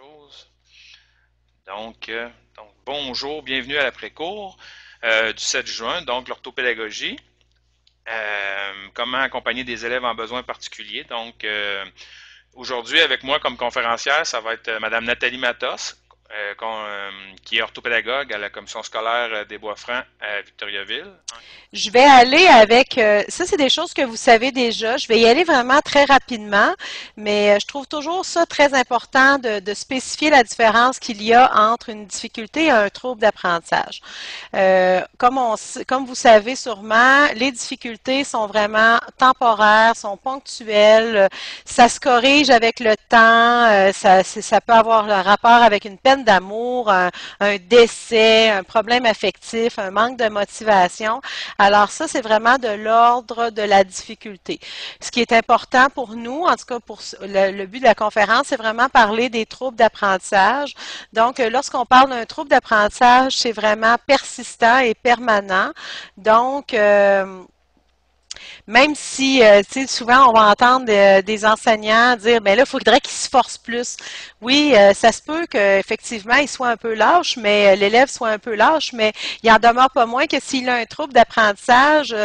chose. Bonjour, bienvenue à l'après-cours du 7 juin, donc l'orthopédagogie. Comment accompagner des élèves en besoins particuliers. Aujourd'hui, avec moi comme conférencière, ça va être Madame Nathalie Matos, qui est orthopédagogue à la commission scolaire des Bois-Francs à Victoriaville. Je vais aller avec, ça c'est des choses que vous savez déjà, je vais y aller vraiment très rapidement, mais je trouve toujours ça très important de spécifier la différence qu'il y a entre une difficulté et un trouble d'apprentissage. Comme vous savez sûrement, les difficultés sont vraiment temporaires, sont ponctuelles, ça se corrige avec le temps, ça peut avoir un rapport avec une peine d'amour, un décès, un problème affectif, un manque de motivation. Alors ça, c'est vraiment de l'ordre de la difficulté. Ce qui est important pour nous, en tout cas pour le but de la conférence, c'est vraiment parler des troubles d'apprentissage. Donc, lorsqu'on parle d'un trouble d'apprentissage, c'est vraiment persistant et permanent. Donc, même si, tu sais, souvent on va entendre des enseignants dire, ben là, il faudrait qu'ils se forcent plus. Oui, ça se peut qu'effectivement, il soit un peu lâche, mais l'élève soit un peu lâche, mais il en demeure pas moins que s'il a un trouble d'apprentissage,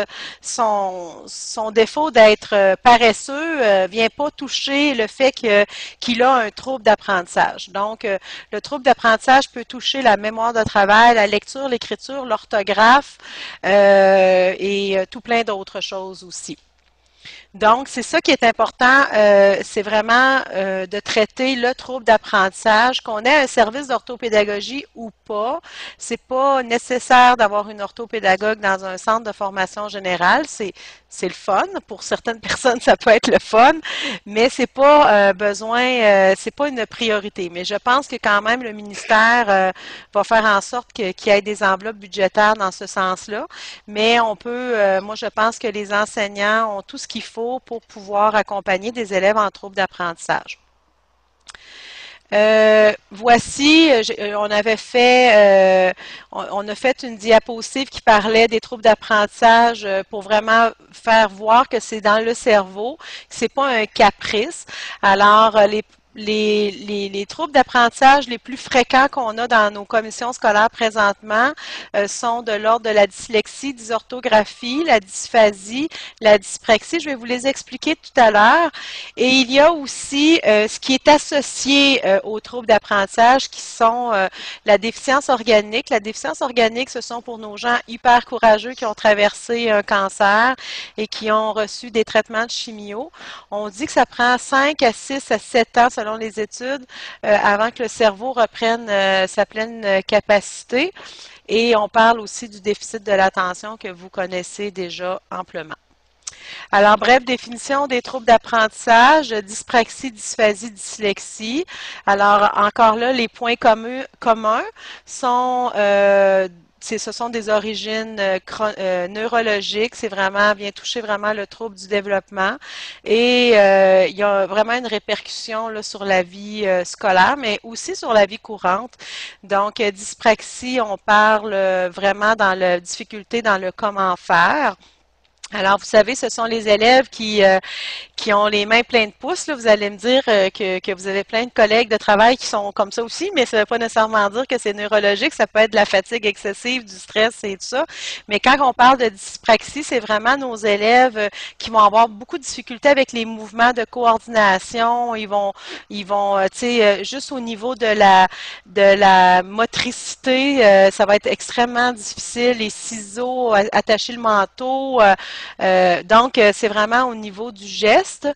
son défaut d'être paresseux vient pas toucher le fait qu'il a un trouble d'apprentissage. Donc, le trouble d'apprentissage peut toucher la mémoire de travail, la lecture, l'écriture, l'orthographe et tout plein d'autres choses aussi. Donc, c'est ça qui est important, c'est vraiment de traiter le trouble d'apprentissage, qu'on ait un service d'orthopédagogie ou pas. C'est pas nécessaire d'avoir une orthopédagogue dans un centre de formation générale. C'est le fun. Pour certaines personnes, ça peut être le fun, mais c'est pas besoin, c'est pas une priorité. Mais je pense que quand même le ministère va faire en sorte qu'il y ait des enveloppes budgétaires dans ce sens-là. Mais on peut, moi je pense que les enseignants ont tout ce qu'il faut pour pouvoir accompagner des élèves en troubles d'apprentissage. Voici, on a fait une diapositive qui parlait des troubles d'apprentissage pour vraiment faire voir que c'est dans le cerveau, que c'est pas un caprice. Alors, les troubles d'apprentissage les plus fréquents qu'on a dans nos commissions scolaires présentement sont de l'ordre de la dyslexie, dysorthographie, la dysphasie, la dyspraxie. Je vais vous les expliquer tout à l'heure. Et il y a aussi ce qui est associé aux troubles d'apprentissage qui sont la déficience organique. La déficience organique, ce sont pour nos gens hyper courageux qui ont traversé un cancer et qui ont reçu des traitements de chimio. On dit que ça prend 5 à 6 à 7 ans selon les études, avant que le cerveau reprenne sa pleine capacité. Et on parle aussi du déficit de l'attention que vous connaissez déjà amplement. Alors, bref, définition des troubles d'apprentissage, dyspraxie, dysphasie, dyslexie. Alors, encore là, les points communs sont ce sont des origines neurologiques, vient toucher vraiment le trouble du développement et il y a vraiment une répercussion là, sur la vie scolaire, mais aussi sur la vie courante. Donc, dyspraxie, on parle vraiment dans la difficulté dans le comment faire. Alors, vous savez, ce sont les élèves qui ont les mains pleines de pouces. Là. Vous allez me dire que vous avez plein de collègues de travail qui sont comme ça aussi, mais ça ne veut pas nécessairement dire que c'est neurologique. Ça peut être de la fatigue excessive, du stress et tout ça. Mais quand on parle de dyspraxie, c'est vraiment nos élèves qui vont avoir beaucoup de difficultés avec les mouvements de coordination. Ils vont, tu sais, juste au niveau de la motricité, ça va être extrêmement difficile. Les ciseaux, attacher le manteau. Donc, c'est vraiment au niveau du geste.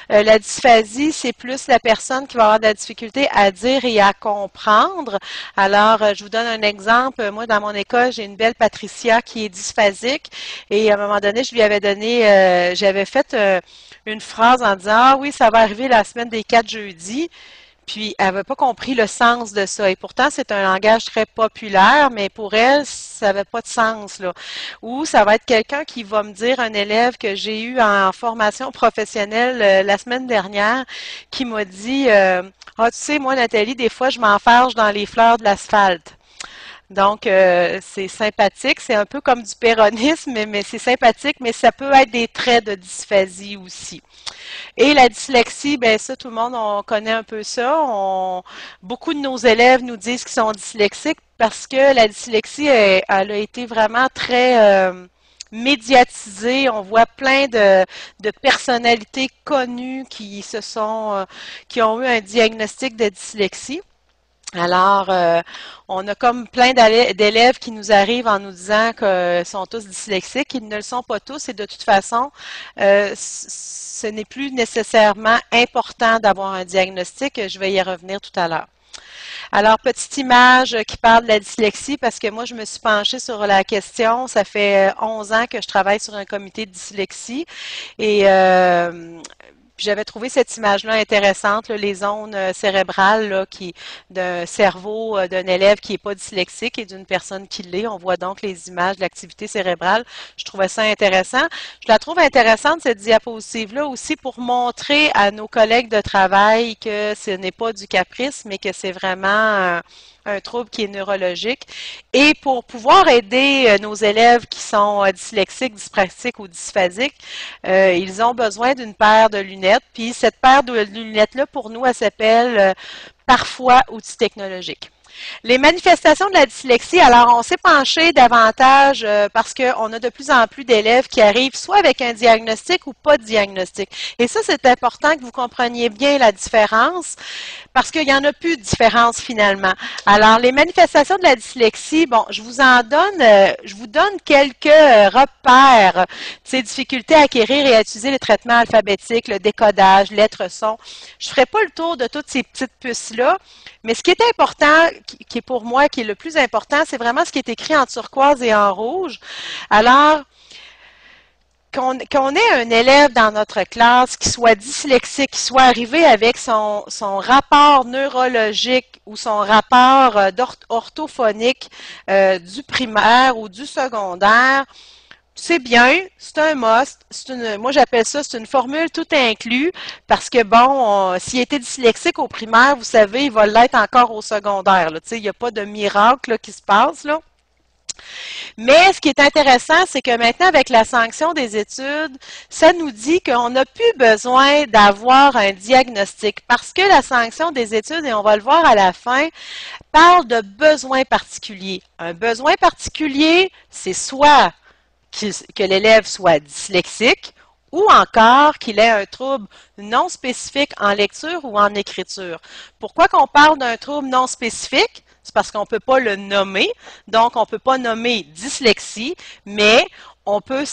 La dysphasie, c'est plus la personne qui va avoir de la difficulté à dire et à comprendre. Alors, je vous donne un exemple. Moi, dans mon école, j'ai une belle Patricia qui est dysphasique et à un moment donné, je lui avais donné, j'avais fait une phrase en disant, ah oui, ça va arriver la semaine des 4 jeudis. Puis, elle n'avait pas compris le sens de ça. Et pourtant, c'est un langage très populaire, mais pour elle, ça n'avait pas de sens, là. Ou ça va être quelqu'un qui va me dire, un élève que j'ai eu en formation professionnelle la semaine dernière, qui m'a dit, ah, tu sais, moi, Nathalie, des fois, je m'enfarge dans les fleurs de l'asphalte. Donc, c'est sympathique. C'est un peu comme du péronisme, mais c'est sympathique, mais ça peut être des traits de dysphasie aussi. Et la dyslexie, ben ça, tout le monde, on connaît un peu ça. Beaucoup de nos élèves nous disent qu'ils sont dyslexiques parce que la dyslexie, elle a été vraiment très médiatisée. On voit plein de personnalités connues qui ont eu un diagnostic de dyslexie. Alors, on a comme plein d'élèves qui nous arrivent en nous disant qu'ils sont tous dyslexiques. Ils ne le sont pas tous et de toute façon, ce n'est plus nécessairement important d'avoir un diagnostic. Je vais y revenir tout à l'heure. Alors, petite image qui parle de la dyslexie parce que moi, je me suis penchée sur la question. Ça fait 11 ans que je travaille sur un comité de dyslexie et puis j'avais trouvé cette image-là intéressante, là, les zones cérébrales là, d'un cerveau d'un élève qui n'est pas dyslexique et d'une personne qui l'est. On voit donc les images de l'activité cérébrale. Je trouvais ça intéressant. Je la trouve intéressante, cette diapositive-là, aussi pour montrer à nos collègues de travail que ce n'est pas du caprice, mais que c'est vraiment un trouble qui est neurologique. Et pour pouvoir aider nos élèves qui sont dyslexiques, dyspraxiques ou dysphasiques, ils ont besoin d'une paire de lunettes. Puis cette paire de lunettes-là, pour nous, elle s'appelle parfois outil technologique. Les manifestations de la dyslexie, alors on s'est penché davantage parce qu'on a de plus en plus d'élèves qui arrivent soit avec un diagnostic ou pas de diagnostic. Et ça, c'est important que vous compreniez bien la différence parce qu'il n'y en a plus de différence finalement. Alors, les manifestations de la dyslexie, bon, je vous donne quelques repères. Ces difficultés à acquérir et à utiliser les traitements alphabétiques, le décodage, lettres, sons. Je ne ferai pas le tour de toutes ces petites puces-là, mais ce qui est important, qui est pour moi, qui est le plus important, c'est vraiment ce qui est écrit en turquoise et en rouge. Alors, qu'on ait un élève dans notre classe qui soit dyslexique, qui soit arrivé avec son rapport neurologique ou son rapport orthophonique du primaire ou du secondaire, c'est bien, c'est un must. Moi, j'appelle ça, c'est une formule tout inclus parce que, bon, s'il était dyslexique au primaire, vous savez, il va l'être encore au secondaire. Là. Il n'y a pas de miracle là, qui se passe. Là. Mais ce qui est intéressant, c'est que maintenant, avec la sanction des études, ça nous dit qu'on n'a plus besoin d'avoir un diagnostic parce que la sanction des études, et on va le voir à la fin, parle de besoins particuliers. Un besoin particulier, c'est soit que l'élève soit dyslexique ou encore qu'il ait un trouble non spécifique en lecture ou en écriture. Pourquoi qu'on parle d'un trouble non spécifique? C'est parce qu'on ne peut pas le nommer, donc on ne peut pas nommer dyslexie, mais on peut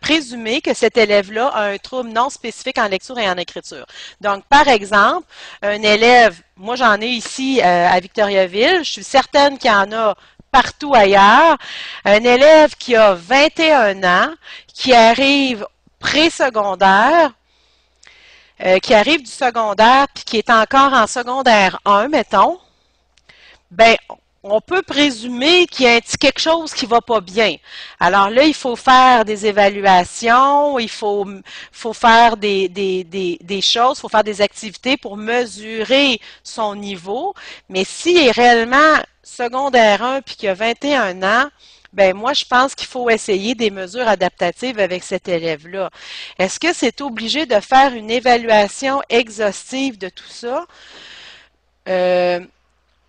présumer que cet élève-là a un trouble non spécifique en lecture et en écriture. Donc, par exemple, un élève, moi j'en ai ici à Victoriaville, je suis certaine qu'il y en a partout ailleurs, un élève qui a 21 ans, qui arrive présecondaire, qui arrive du secondaire, puis qui est encore en secondaire 1, mettons, ben, on peut présumer qu'il y a quelque chose qui ne va pas bien. Alors là, il faut faire des évaluations, il faut faire des choses, il faut faire des activités pour mesurer son niveau. Mais s'il est réellement secondaire 1 puis qu'il a 21 ans, ben moi, je pense qu'il faut essayer des mesures adaptatives avec cet élève-là. Est-ce que c'est obligé de faire une évaluation exhaustive de tout ça?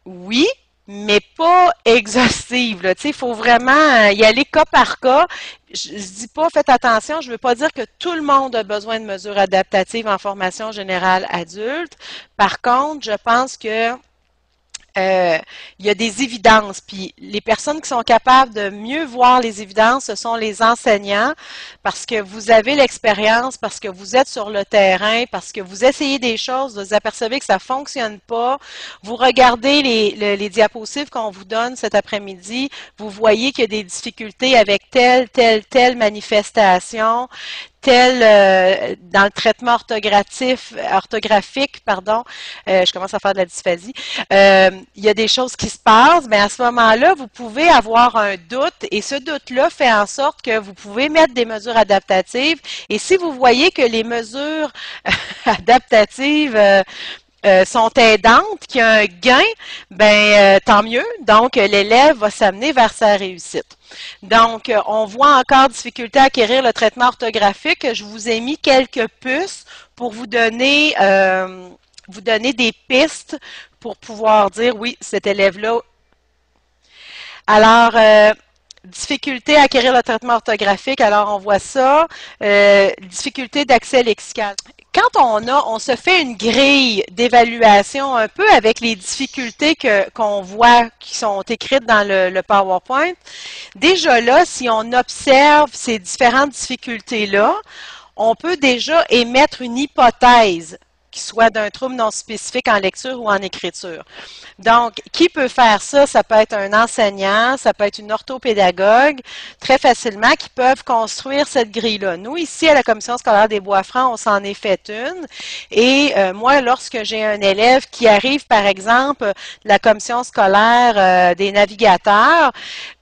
Oui, mais pas exhaustive. Là. Il faut vraiment y aller cas par cas. Je ne dis pas, faites attention, je ne veux pas dire que tout le monde a besoin de mesures adaptatives en formation générale adulte. Par contre, je pense que il y a des évidences, puis les personnes qui sont capables de mieux voir les évidences, ce sont les enseignants, parce que vous avez l'expérience, parce que vous êtes sur le terrain, parce que vous essayez des choses, vous apercevez que ça ne fonctionne pas, vous regardez les diapositives qu'on vous donne cet après-midi, vous voyez qu'il y a des difficultés avec telle manifestation, dans le traitement orthographique, pardon, je commence à faire de la dysphasie, il y a des choses qui se passent, mais à ce moment-là, vous pouvez avoir un doute et ce doute-là fait en sorte que vous pouvez mettre des mesures adaptatives et si vous voyez que les mesures adaptatives sont aidantes, qu'il y a un gain, ben tant mieux. Donc, l'élève va s'amener vers sa réussite. Donc, on voit encore difficulté à acquérir le traitement orthographique. Je vous ai mis quelques puces pour vous donner des pistes pour pouvoir dire, oui, cet élève-là. Alors, difficulté à acquérir le traitement orthographique, alors on voit ça. Difficulté d'accès lexical. Quand on se fait une grille d'évaluation un peu avec les difficultés qu'on voit qui sont écrites dans le PowerPoint, déjà là, si on observe ces différentes difficultés-là, on peut déjà émettre une hypothèse qui soit d'un trouble non spécifique en lecture ou en écriture. Donc, qui peut faire ça? Ça peut être un enseignant, ça peut être une orthopédagogue, très facilement, qui peuvent construire cette grille-là. Nous, ici, à la Commission scolaire des Bois-Francs, on s'en est fait une. Et moi, lorsque j'ai un élève qui arrive, par exemple, de la Commission scolaire des navigateurs,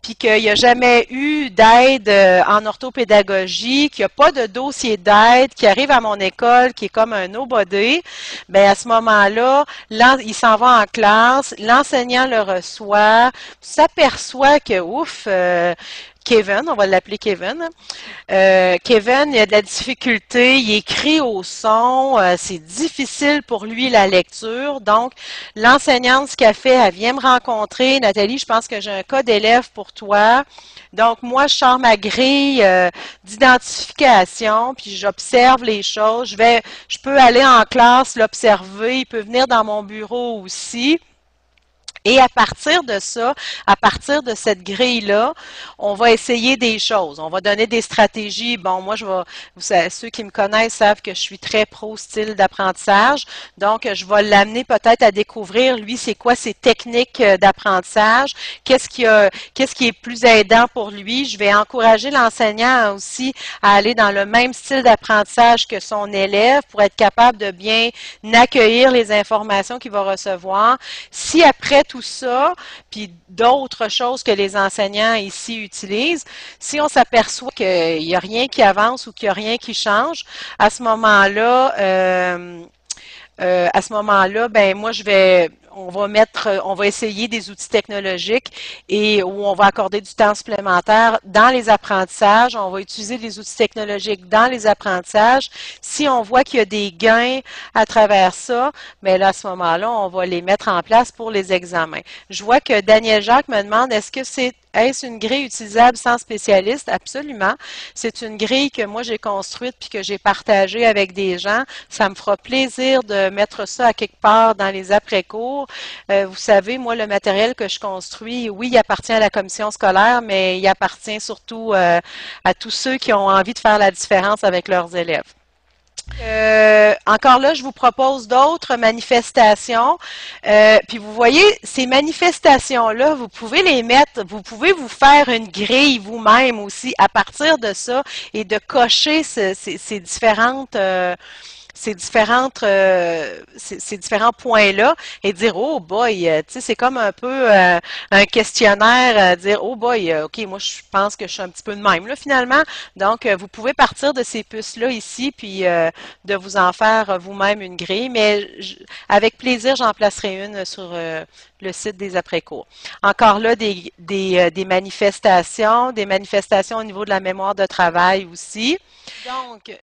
puis qu'il n'y a jamais eu d'aide en orthopédagogie, qu'il n'y a pas de dossier d'aide, qui arrive à mon école, qui est comme un nobody, bien à ce moment-là, il s'en va en classe, l'enseignant le reçoit, s'aperçoit que, ouf, Kevin, on va l'appeler Kevin. Kevin, il a de la difficulté, il écrit au son, c'est difficile pour lui la lecture. Donc, l'enseignante, ce qu'elle fait, elle vient me rencontrer. Nathalie, je pense que j'ai un cas d'élève pour toi. Donc, moi, je sors ma grille d'identification, puis j'observe les choses. Je peux aller en classe, l'observer, il peut venir dans mon bureau aussi. Et à partir de ça, à partir de cette grille-là, on va essayer des choses. On va donner des stratégies. Bon, moi, vous savez, ceux qui me connaissent savent que je suis très pro style d'apprentissage. Donc, je vais l'amener peut-être à découvrir, lui, c'est quoi ses techniques d'apprentissage, qu'est-ce qui est plus aidant pour lui. Je vais encourager l'enseignant aussi à aller dans le même style d'apprentissage que son élève pour être capable de bien accueillir les informations qu'il va recevoir. Si après tout ça, puis d'autres choses que les enseignants ici utilisent, si on s'aperçoit qu'il n'y a rien qui avance ou qu'il n'y a rien qui change, à ce moment-là, ben moi on va essayer des outils technologiques et où on va accorder du temps supplémentaire dans les apprentissages. On va utiliser des outils technologiques dans les apprentissages. Si on voit qu'il y a des gains à travers ça, mais là, à ce moment-là, on va les mettre en place pour les examens. Je vois que Daniel Jacques me demande, est-ce une grille utilisable sans spécialiste? Absolument. C'est une grille que moi j'ai construite puis que j'ai partagée avec des gens. Ça me fera plaisir de mettre ça à quelque part dans les après-cours. Vous savez, moi, le matériel que je construis, oui, il appartient à la commission scolaire, mais il appartient surtout à tous ceux qui ont envie de faire la différence avec leurs élèves. Encore là, je vous propose d'autres manifestations. Puis vous voyez, ces manifestations-là, vous pouvez les mettre, vous pouvez vous faire une grille vous-même aussi à partir de ça et de cocher ces différents points-là et dire oh boy, tu sais, c'est comme un peu un questionnaire, dire oh boy, ok, moi je pense que je suis un petit peu de même là finalement. Donc vous pouvez partir de ces puces-là ici puis de vous en faire vous-même une grille, mais avec plaisir j'en placerai une sur le site des après-cours. Encore là, des manifestations au niveau de la mémoire de travail aussi. Donc,